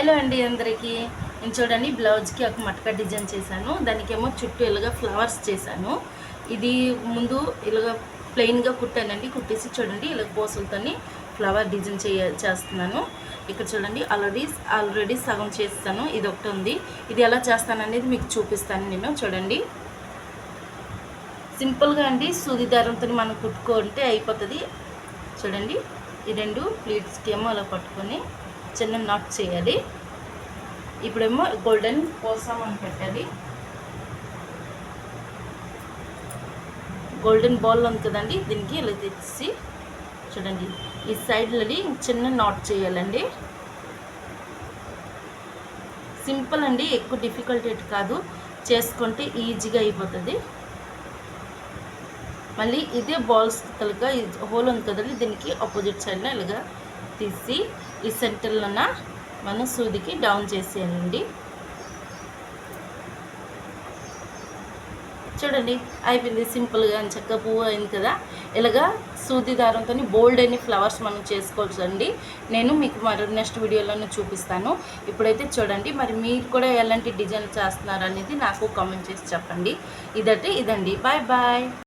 Hello అండి అందరికీ. నేను చూడండి బ్లౌజ్కి ఒక మటక డిజైన్ చేశాను. దానికేమో చుట్టూ ఇలాగ ఫ్లవర్స్ చేశాను. ఇది ముందు ఇలాగ ప్లెయిన్గా కుట్టానండి. కుట్టేసి చూడండి ఇలా పూసలతోని ఫ్లవర్ డిజైన్ చేస్తున్నాను. ఇక్కడ చూడండి ఆల్రెడీ సగం చేస్తాను. ఇది ఒకటి ఉంది. ఇది ఎలా చేస్తాను అనేది మీకు చూపిస్తాను నేను. చూడండి సింపుల్గా అండి, సూది దారంతో మనం కుట్టుకుంటే అయిపోతుంది. చూడండి ఈ రెండు ప్లీట్స్కి ఏమో అలా పట్టుకొని చిన్న నాట్ చేయాలి. ఇప్పుడేమో గోల్డెన్ కోసం అని పెట్టాలి. గోల్డెన్ బాల్ ఉంది కదండి, దీనికి ఇలా తెచ్చి చూడండి ఈ సైడ్లని చిన్న నాట్ చేయాలండి. సింపుల్ అండి, ఎక్కువ డిఫికల్ట్ కాదు, చేసుకుంటే ఈజీగా అయిపోతుంది. మళ్ళీ ఇదే బాల్స్ కనుక హోల్ ఉంది కదండి, దీనికి ఆపోజిట్ సైడ్లో ఇలాగా తీసి ఈ సెంటర్లోన మనం సూదికి డౌన్ చేసేయాలండి. చూడండి అయిపోయింది, సింపుల్గా చక్కగా పువ్వు అయింది కదా. ఇలాగా సూది దారంతో బోల్డ్ అని ఫ్లవర్స్ మనం చేసుకోవచ్చు అండి. నేను మీకు మరి నెక్స్ట్ వీడియోలోనే చూపిస్తాను. ఇప్పుడైతే చూడండి, మరి మీరు కూడా ఎలాంటి డిజైన్ చేస్తున్నారు అనేది నాకు కామెంట్ చేసి చెప్పండి. ఇదండి. Bye bye.